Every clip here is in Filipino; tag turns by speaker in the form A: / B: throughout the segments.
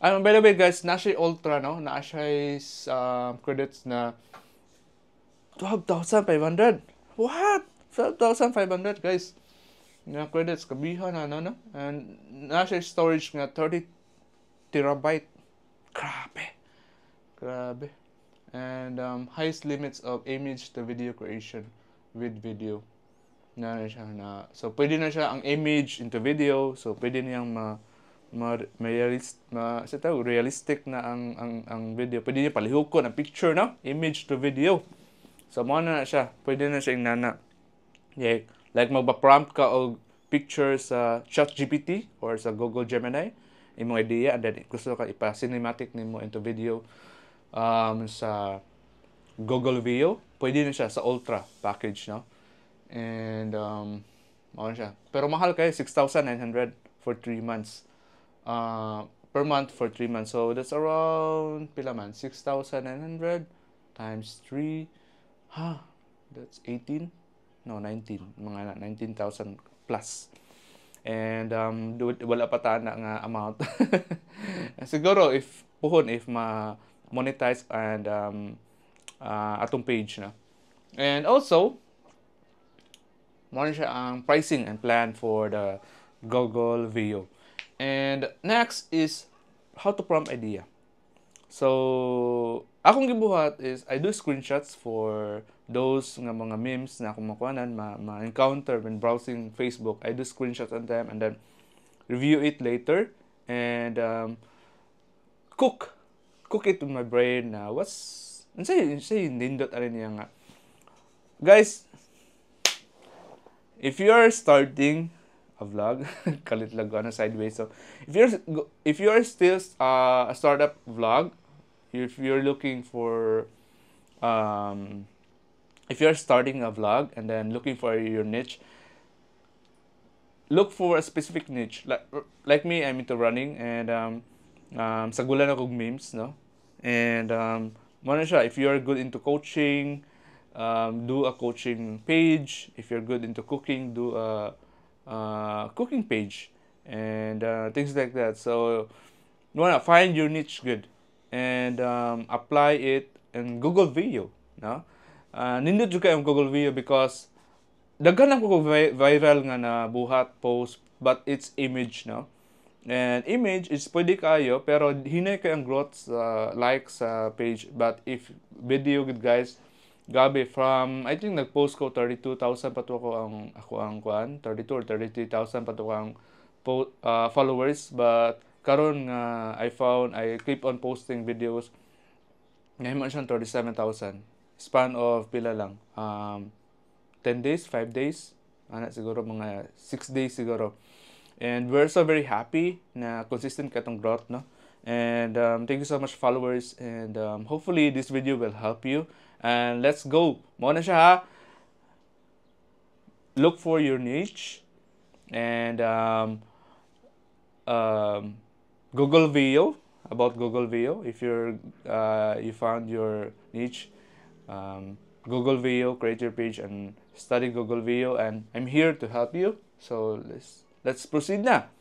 A: By the way guys, na siya ultra no, na siya credits na 12,500. What? 12,500 guys. Na credits kabihan na no. And na siya storage nga 30 terabyte. Grabe. Grabe. And highest limits of image to video creation with video. Na siya na. So pwede na siya ang image into video. So pwede niyang realistic na ang video. Pwede niya palihukon ang picture no, image to video. So mo na siya. Pwede na siya nana. Yeah, like magpa-prompt ka og picture sa ChatGPT or sa Google Gemini, imong idea and then gusto ka ipa-cinematic nimo into video sa Google View, pwede na siya sa Ultra package, no? And ano siya. Pero mahal kayo, 6,900 for 3 months. Per month for 3 months. So that's around pila man, 6,900 times 3. That's 18. No, 19. Mga 19,000 plus. And wala pa ta na nga amount. Siguro if ma-monetize and atong page na. And also, mo siya ang pricing and plan for the Google View. And next is how to prompt idea. So, akong gibuhat is I do screenshots for those nga mga memes na akong makuhanan, ma-encounter when browsing Facebook. I do screenshots on them and then review it later and cook it in my brain na say nindot arin niya nga. Guys, if you're starting a vlog, kalit lang na sideways. So, if you're still a startup vlog, if you're looking for if you're starting a vlog and then looking for your niche, look for a specific niche. Like me, I'm into running and sagulan ako memes, no? And mo na siya, if you're good into coaching, do a coaching page. If you're good into cooking, do a cooking page and things like that. So you wanna find your niche good and apply it in Google Video, no? Nindot jud kay ang Google Video because daghan ako viral nga na buhat post but it's image, no? And image is pwede kayo pero hinay kay ang growth sa likes sa page. But if video good guys, gabi from I think nag-post ko 32,000 pa to ako ang kuan 32 or 33,000 pa to ang followers, but karon nga I keep on posting videos ngayon siyang 37,000 span of pila lang 10 days 5 days ana siguro mga 6 days siguro. And we're so very happy na consistent katong growth, no? And thank you so much followers and hopefully this video will help you. And let's go. Mo na siya ha. Look for your niche and Google Video, about Google Video. If you found your niche, Google Video, create your page and study Google Video, and I'm here to help you. So let's proceed na.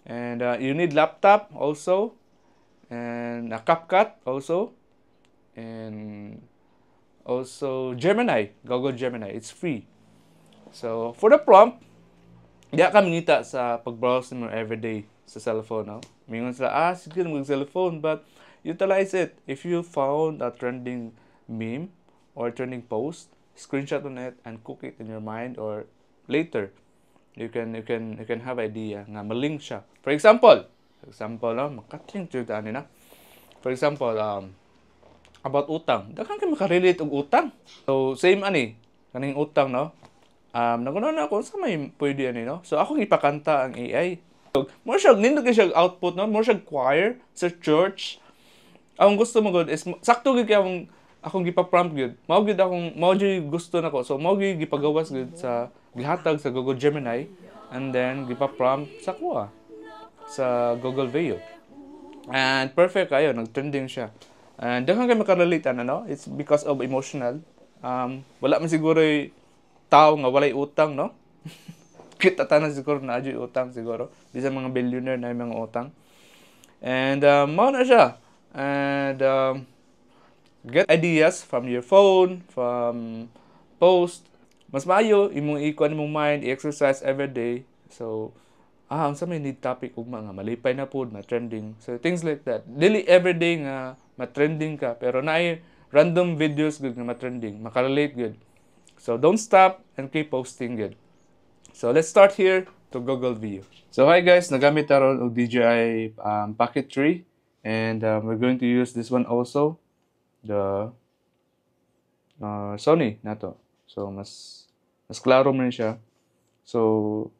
A: And you need laptop also and a CapCut also and also Gemini, Google Gemini. It's free. So for the prompt, di ka mangita sa pag-browse mo everyday sa cellphone, no? Mingon sila, sige mag-cellphone, but utilize it. If you found a trending meme or trending post, screenshot on it and cook it in your mind, or later you can have idea nga malink siya. For example, no, makatling jud ani na. For example, about utang. Daghang kay makarelate og utang. So same ani, kaning utang, no? Nagunaw na ako sa may pwede ani, no? So ako ipakanta ang AI. So, more siya nindot kay siya output, no? More siya choir sa church. Ang gusto mo gud is sakto gid kay akong gipa-prompt gud. Mao gid gusto nako. So mao gid gipagawas gud sa gihatag sa Google Gemini and then gipa-prompt sa kuha sa Google Video. And perfect kayo, nag-trending siya. And daghang kay makarelate no? It's because of emotional. Wala man siguro tao nga walay utang, no? Kita tanan siguro na adyo utang siguro. Bisan mga billionaire na mga utang. And mao na siya. And get ideas from your phone, from post. Mas maayo imong ikuan imong mind, exercise every day. So unsa may need topic ugma nga malipay na pud, ma-trending. So things like that. Dili everyday nga ma-trending ka, pero naay random videos good nga ma-trending, makarelate good. So don't stop and keep posting good. So let's start here to Google View. So hi guys, nagamit taron og DJI Pocket 3, and we're going to use this one also, the Sony nato. So mas klaro man siya. So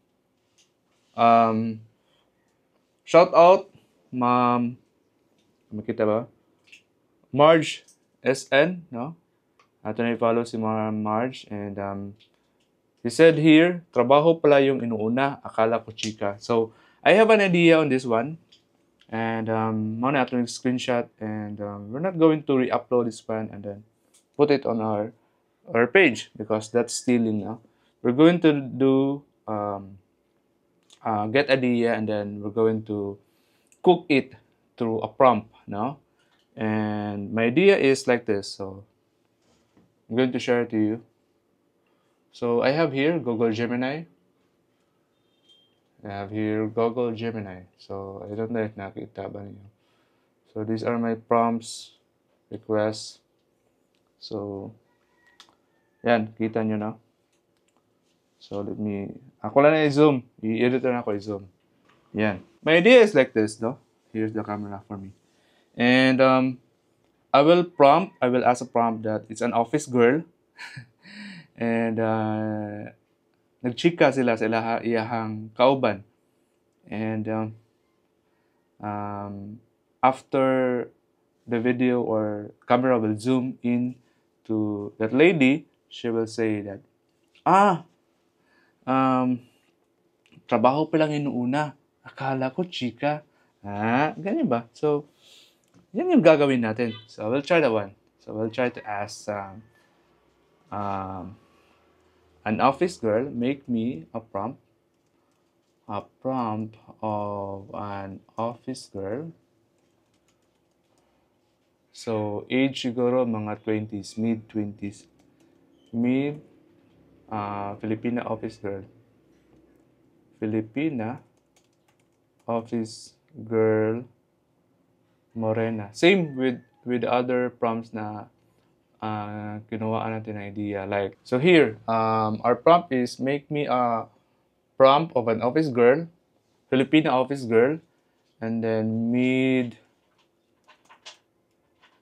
A: shout out ma'am, makita ba? Marge SN, no? Ato na i-follow si Marge, and he said here, trabaho pala yung inuuna, akala ko chika. So I have an idea on this one, and mao na ato yung screenshot, and we're not going to re-upload this one and then put it on our page because that's stealing now. We're going to do get idea, and then we're going to cook it through a prompt now. And my idea is like this, so I'm going to share it to you. So I have here Google Gemini. I have here Google Gemini. So I don't know if nakita ba niyo. So these are my prompts, requests. So yan, kita nyo na. So let me, ako lang na i-zoom. I-editor na ako i-zoom. Yan. My idea is like this, no? Here's the camera for me. And I will ask a prompt that it's an office girl. And nagchika sila sa iyahang kauban. And after the video or camera will zoom in to that lady, she will say that, trabaho pa lang inuuna. Akala ko chika. Ganyan ba? So, yan yung gagawin natin. So, we'll try that one. So, we'll try to ask an office girl, make me a prompt. A prompt of an office girl. So, age siguro mga 20s, mid-20s. Filipina office girl. Filipina office girl, morena. Same with other prompts na kinuhaan natin ng idea. Like, so here, our prompt is make me a prompt of an office girl, Filipina office girl, and then mid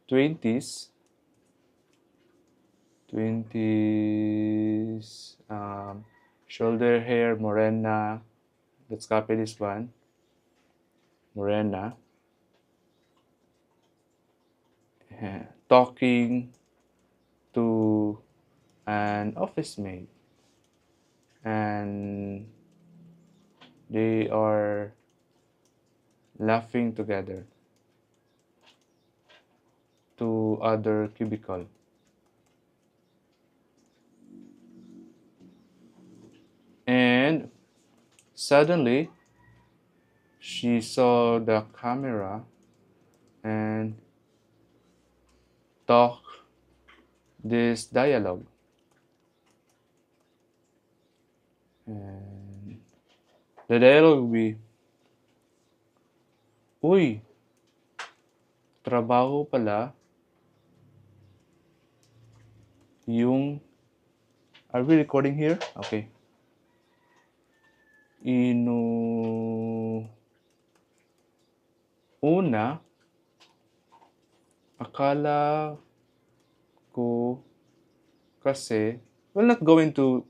A: 20s, shoulder hair, morena. Let's copy this one. Morena. Talking to an office mate. And they are laughing together to other cubicle. And suddenly, she saw the camera and talk this dialogue. And the dialogue will be, uy, trabaho pala yung, are we recording here? Okay. Una, akala ko kasi, we're not going to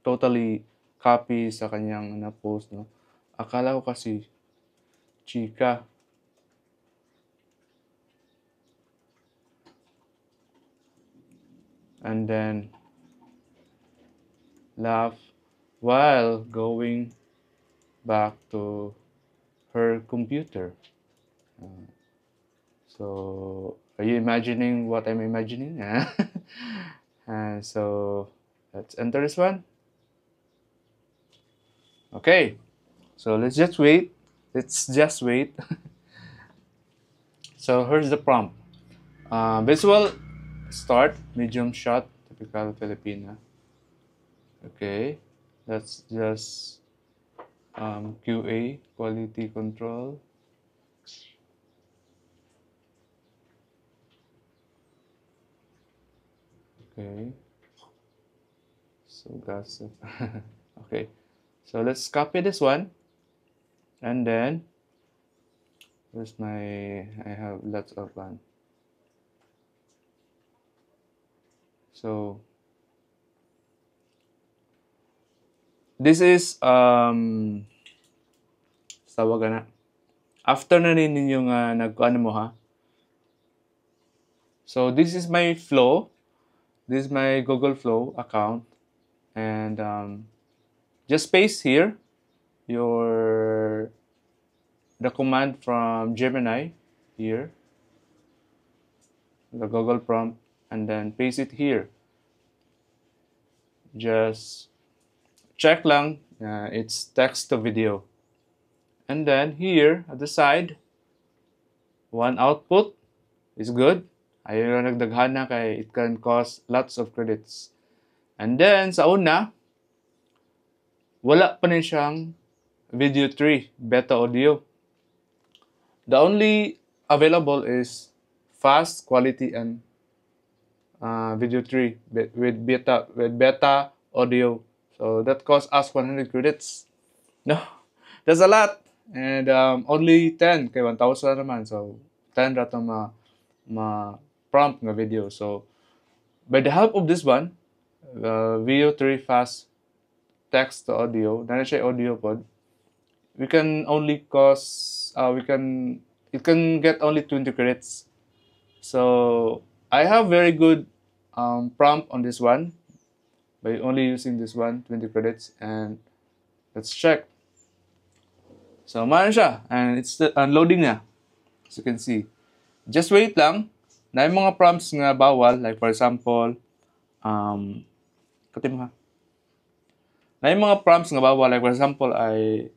A: totally copy sa kanyang na-post, no? Akala ko kasi chika. And then laugh while going back to her computer. So, are you imagining what I'm imagining? And so, let's enter this one. Okay, so let's just wait let's just wait. So here's the prompt. Visual start, medium shot, typical Filipina. Okay, that's just QA, quality control. Okay, so that's it. Okay, so let's copy this one, and then where's my, I have lots of one. So this is tawag na. After na rin ninyong nag-ano mo ha. So this is my flow. This is my Google Flow account, and just paste here the command from Gemini here, the Google prompt, and then paste it here. Just check lang, it's text to video. And then here at the side, one output is good. Ayaw na nagdaghan na kay it can cost lots of credits. And then sa una, wala pa rin siyang video 3 beta audio. The only available is fast quality and video 3 with beta audio. So that costs us 100 credits. No, that's a lot. And only 10 kay 1,000 naman. So 10 rato ma prompt nga video. So by the help of this one, Veo 3 fast text to audio, na siya audio pod, we can only cost it can get only 20 credits. So I have very good prompt on this one by only using this one, 20 credits, and let's check. So man siya, and it's unloading na, as you can see. Just wait lang. Na yung mga prompts nga bawal, like for example, katim ha. Na yung mga prompts nga bawal, like for example, I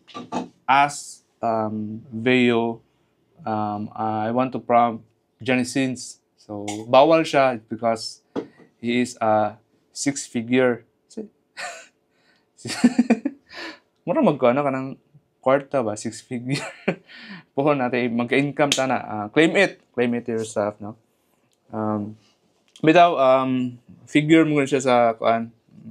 A: ask Veo, I want to prompt Johnny Sins. So bawal siya because he is a 6-figure. Mura magkano ka ng kwarta ba? 6-figure. Puhon natin, magka-income tana. Claim it yourself, no? Bitaw, figure mo siya sa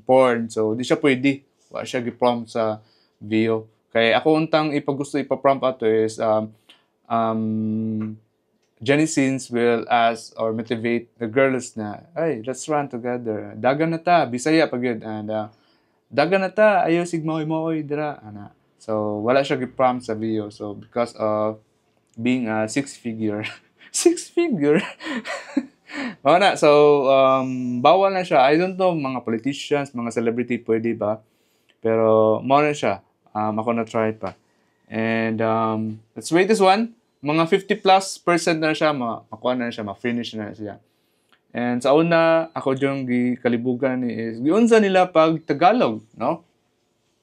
A: porn. So, di siya pwede. Wala siya gi-prompt sa Veo. Kaya ako untang gusto ipa-prompt ato is Johnny Sins will ask or motivate the girls na, hey, let's run together. Dagan na ta, Bisaya pag yun. And dagan na ta, ayaw sigmaoy-maoy dira. So, wala siya gi-prompt sa Veo. So, because of being a 6-figure. 6-figure? Oo na. So, bawal na siya. I don't know, mga politicians, mga celebrity, pwede ba? Pero, mao na siya. Ako na try pa. And, let's wait this one. Mga 50+% na siya, makuha na siya, ma-finish na siya. And sa una, ako yung kalibugan is, giunsa nila pag Tagalog, no?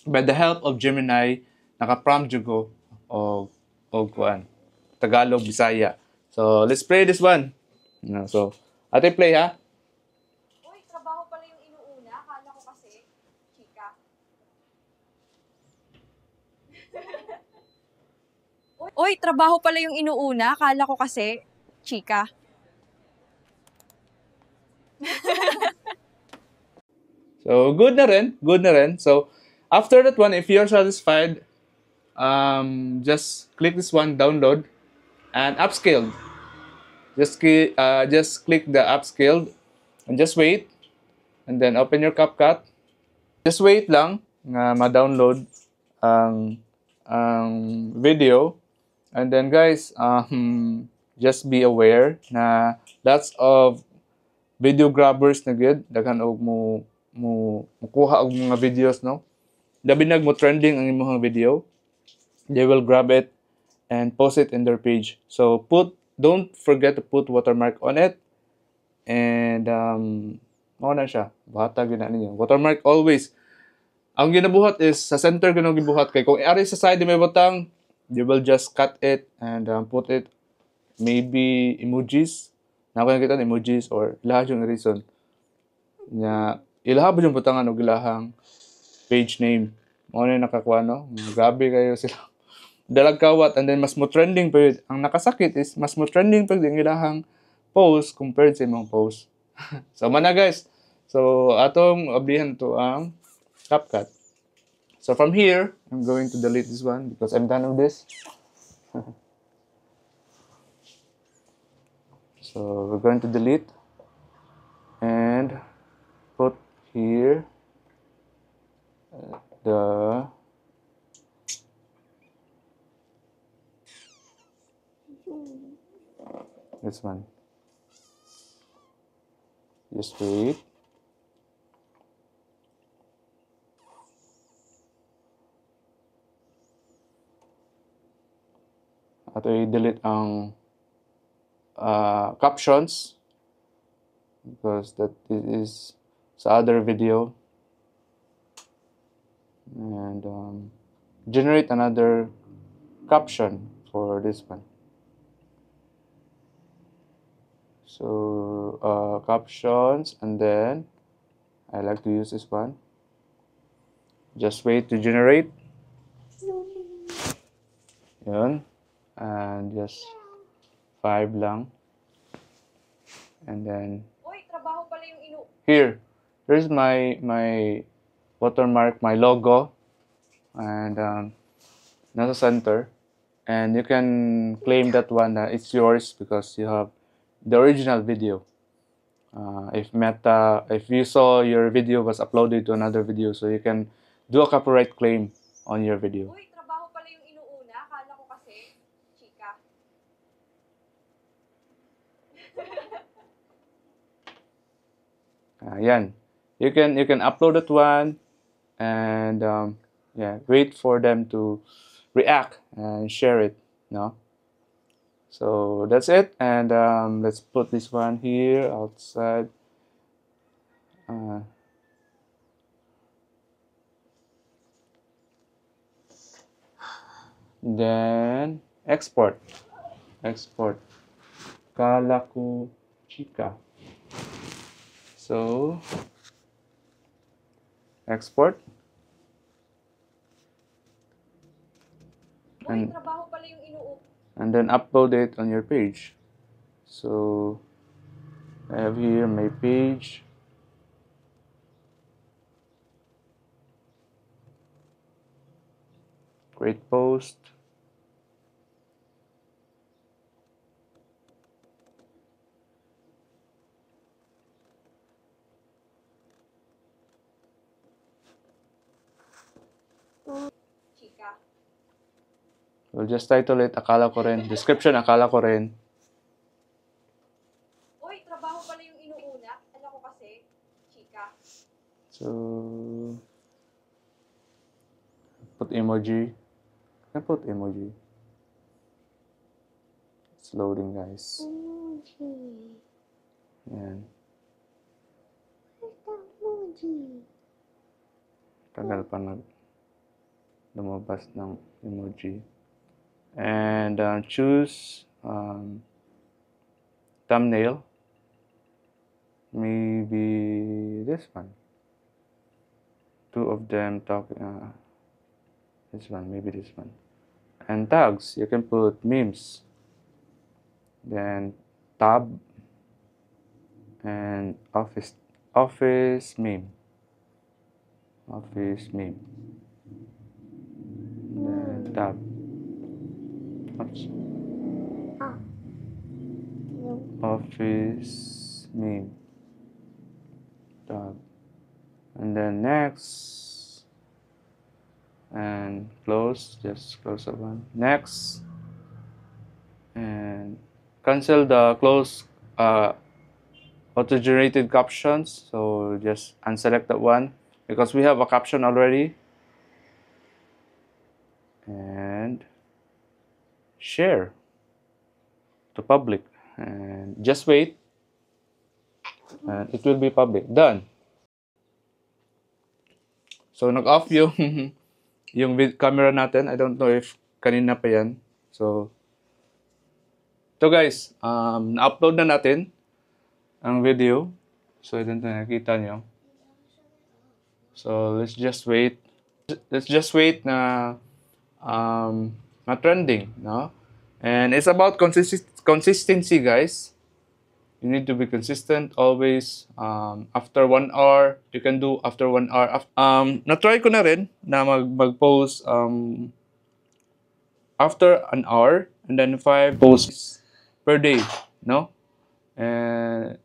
A: By the help of Gemini, naka-prompt jud ko o kuan Tagalog, Bisaya. So, let's play this one. So, ate play ha.
B: Uy, trabaho pala yung inuuna. Akala ko kasi, chika. Uy, trabaho pala yung inuuna. Akala ko kasi, chika.
A: So, good na rin. So, after that one, if you're satisfied, just click this one, download, and upscaled. Just click the upscaled, and just wait, and then open your CapCut. Just wait lang nga ma-download ang video, and then guys, just be aware na lots of video grabbers na good, daghan og mo kuha og mga videos, no? Labi nag mo trending ang imong video, they will grab it and post it in their page. So don't forget to put watermark on it, and mao na siya, bata gyud na ninyo. Watermark always. Ang ginabuhat is sa center gyud gibuhat kay kung ari sa side may butang, you will just cut it and put it maybe emojis. Na ako nakita emojis or lahat yung reason nga ilaha ba yung butangan og ilahang page name. Mo na nakakuha no. Grabe kayo sila. Dalag kawat and then mas mo trending pa yun. Ang nakasakit is mas mo trending pa yung ilahang post compared sa imong post. So mana guys. So atong ablihan to ang CapCut. So from here, I'm going to delete this one because I'm done with this. So we're going to delete and put here the this one. Just wait. At i-delete ang captions because that is sa other video, and generate another caption for this one. So captions, and then I like to use this one. Just wait to generate. Yun. And just 5 lang. And then
B: Uy, trabaho pala yung
A: here's my watermark, my logo, and nasa center, and you can claim that one that it's yours because you have the original video. If you saw your video was uploaded to another video, so you can do a copyright claim on your video.
B: Uy, trabaho pala yung inuuna. Akala ko kasi, chika.
A: Yan. You can upload that one, and yeah, wait for them to react and share it. No. So that's it, and let's put this one here outside. Then export. Kala ko chika. So export.
B: Uy, trabaho pala yung inuuna.
A: And then upload it on your page. So I have here my page. Create post.
B: Chika.
A: We'll just title it Akala ko rin. Description Akala ko rin.
B: Uy, trabaho pala yung inuuna. Ano ko kasi, chika.
A: So put emoji. Can I put emoji? It's loading, guys. Yan. Tagal pa lumabas ng emoji. And choose thumbnail. Maybe this one. Two of them talking. This one, maybe this one. And tags, you can put memes. Then tab and office meme. Office meme. Then tab. Oops. Office meme. Tab. And then next. And close, just close that one. Next. And cancel the close auto-generated captions. So just unselect that one because we have a caption already. And share to public. And just wait. And it will be public. Done. So nag-off yung camera natin. I don't know if kanina pa yan. So, ito guys, na-upload na natin ang video. So, ito na nakita nyo. So, let's just wait. Let's just wait na trending, no? And it's about consistency, guys. You need to be consistent always. After 1 hour, you can do after 1 hour. Na-try ko na rin na mag-post after an hour and then 5 posts per day, no? And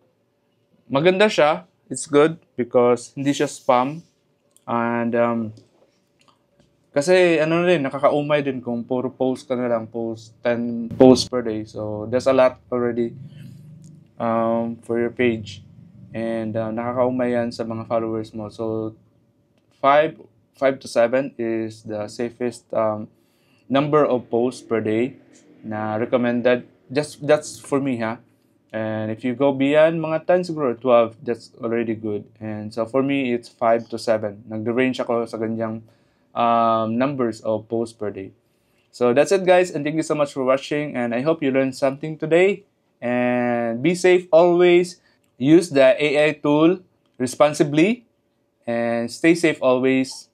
A: maganda siya. It's good because hindi siya spam. And kasi ano rin, nakakaumay din kung puro post ka na lang, post 10 posts per day. So there's a lot already for your page. And nakakaumay yan sa mga followers mo. So 5 to 7 is the safest number of posts per day na recommended. That's for me, ha. And if you go beyond mga 10 siguro 12, that's already good. And so for me, it's 5 to 7. Nag-range ako sa ganyang numbers of posts per day. So that's it, guys, and thank you so much for watching, and I hope you learned something today. And be safe always. Use the AI tool responsibly and stay safe always.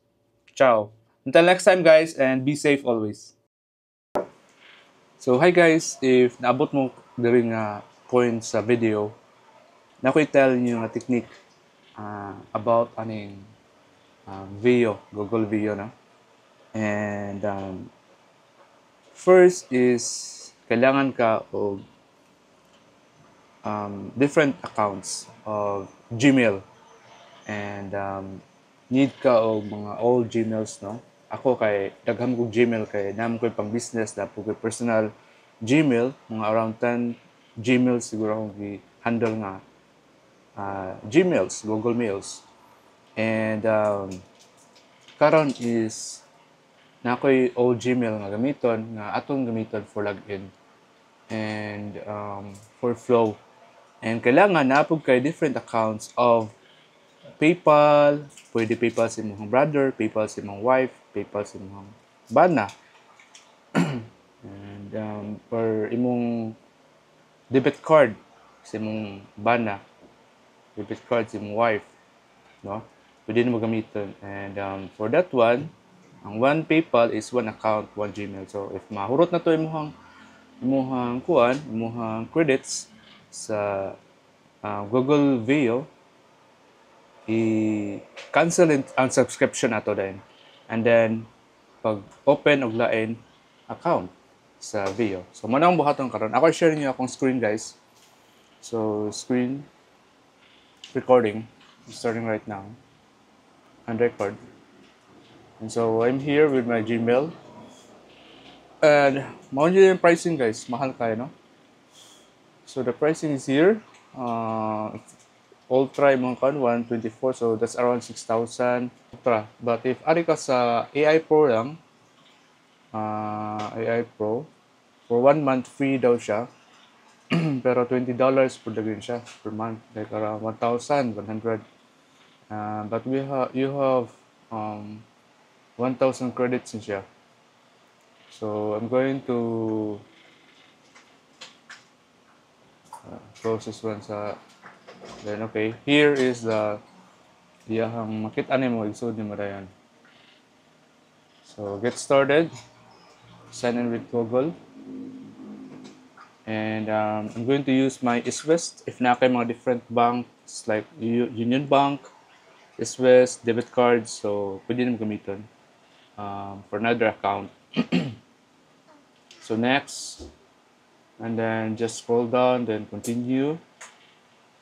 A: Ciao. Until next time, guys, and be safe always. So hi guys, if naabot mo diri nga point sa video, na ko i-tell niyo nga technique about aning Veo, Google Veo, no? And first is kailangan ka og different accounts of Gmail, and need ka og mga old Gmails, no? Ako kay dagham kog Gmail kay nam ko pang business na po personal Gmail, mga around 10 Gmails siguro akong gi-handle nga Gmails, Google Mails. And karon is na ako'y old Gmail nga gamiton nga atong gamiton for login and for flow. And kailangan napog kay different accounts of PayPal, pwede PayPal sa imong brother, PayPal sa imong wife, PayPal sa imong bana. And for imong debit card sa imong bana, debit card sa imong wife, no? Pwede mo gamiton. And for that one, ang one PayPal is one account, one Gmail. So if mahurot na to imong credits sa Google Veo, i-cancel ang subscription nato din. And then pag open og lain account sa Veo. So mo nang buhaton karon. Ako share niyo akong screen, guys. So screen recording starting right now and record. And so I'm here with my Gmail. And mao yung pricing, guys. Mahal kayo, no? So the pricing is here. Ultra yung mga 124, so that's around 6,000 Ultra. But if ari ka sa AI Pro lang, AI Pro, for 1 month free daw siya. Pero $20 per dagin siya per month, like around 1,100. But you have 1,000 credits in siya. So I'm going to process one sa then okay, here is the iyahang makita nimo isud ni marayan. So get started, sign in with Google, and I'm going to use my East-West. If na kay mga different banks like Union Bank, East-West, debit cards, so pwede nimo gamiton for another account. So next, and then just scroll down, then continue,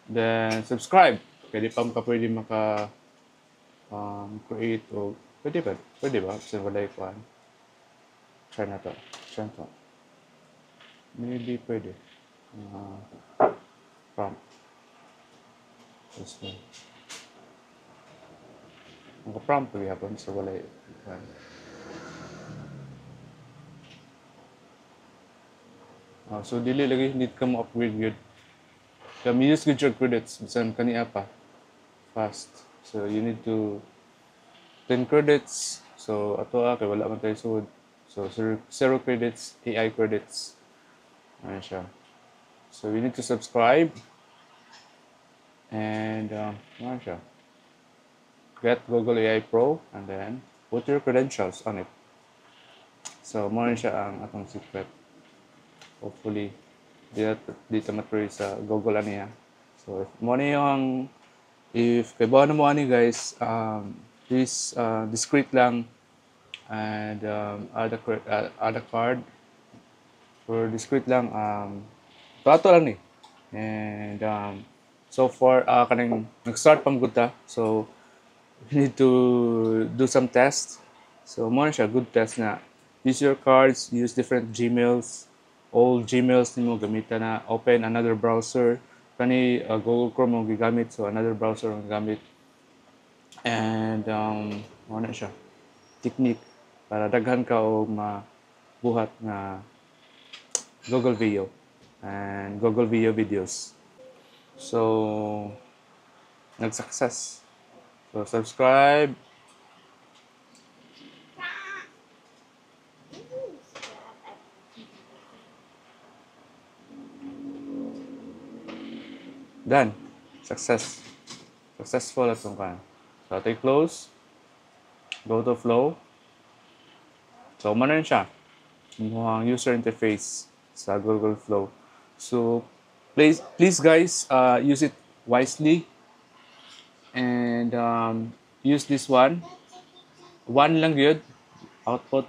A: then subscribe. Pwede pa ka pwede maka create o pwede ba sa walay kuan. Try na to. Maybe pwede prompt this one. Ang prompt pwede hapon sa walay kuan. So dili lagi need ka mo upgrade good. Kami use good your credits bisan kaniya pa fast. So you need to 10 credits. So ato kay wala man tayo sud. So So zero credits, AI credits. Ayan siya. So you need to subscribe and ayan siya. Get Google AI Pro and then put your credentials on it. So mo siya ang atong secret. Hopefully dito matry sa Google niya. So mo na yung if kay bawa na mo ani guys, please discreet lang and add a card for discreet lang to lang ni. And so far kanang nag-start pang good ta. So you need to do some tests. So mo na siya good test na use your cards, use different Gmails, all Gmails nimo gamitan na, open another browser kani Google Chrome mo gigamit, so another browser ang gamit. And mo na siya technique para daghan ka o mabuhat na Google Video and Google Video videos. So nag-success. So subscribe. Done. Success. Successful atong kan. So take close. Go to flow. So manan siya. Ang user interface sa Google Flow. So please guys, use it wisely and use this one. One lang yun. Output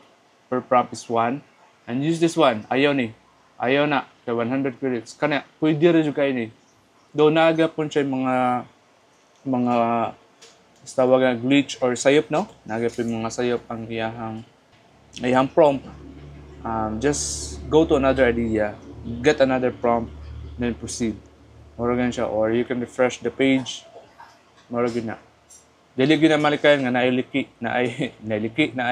A: per prompt is 1. And use this one. Ayaw ni. Ayaw na. Kaya 100 credits. Kana, pwede rin yung kayo ni. Doon nagapon siya mga tawag na glitch or sayop, no? Nagapon mga sayop ang iyahang prompt. Just go to another idea, get another prompt, then proceed. Morogan siya. Or you can refresh the page. Morogan na. Dili gyud na malikayan nga nailiki na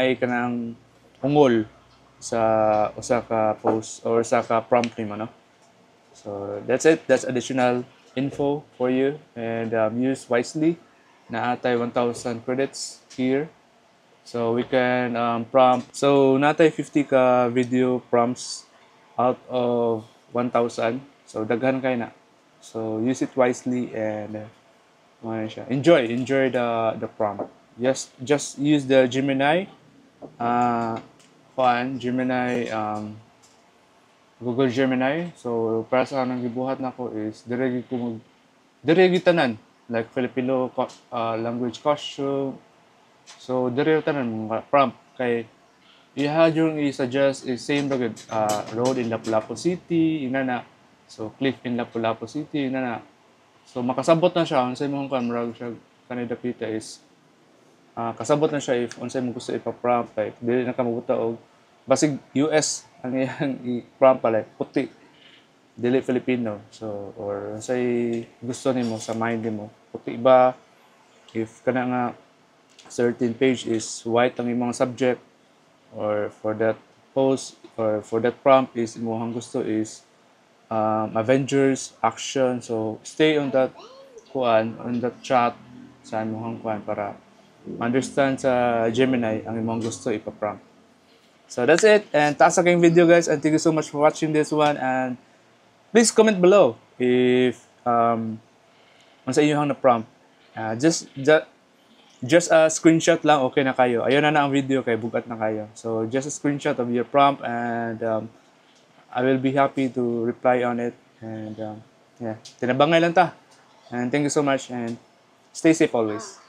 A: ay kanang ungol sa usa ka post or sa ka prompt nimo, no? So that's it. That's additional info for you and use wisely. Naatay 1,000 credits here. So we can prompt. So natay 50 ka video prompts out of 1,000. So daghan kay na. So use it wisely and enjoy the prompt. Just use the Gemini Gemini Google Gemini. So para sa anong gibuhat nako is dire tanan like Filipino language costume. So dire tanan mga prompt kay yung i-suggest is same bagid road in Lapu-Lapu City inana. So cliff in Lapu-Lapu City inana. So makasabot na siya unsay imong camera siya kanida kita is kasabot na siya if unsay mo gusto ipa-prompt like dili na ka mabuta og basig US ang iyang i-prompt pala puti dili Filipino. So or unsay gusto nimo sa mind nimo puti ba if kana nga certain page is white ang imong subject or for that post or for that prompt is imong gusto is Avengers action. So stay on that on that chat sa imong para understand sa Gemini ang imong gusto ipa-prompt. So that's it, and taas sa kayong video guys, and thank you so much for watching this one, and please comment below if unsa inyong na prompt. Just a screenshot lang okay na kayo. Ayaw na ang video kay bugat na kayo. So just a screenshot of your prompt and I will be happy to reply on it. And yeah, tinabangay lang ta. And thank you so much and stay safe always.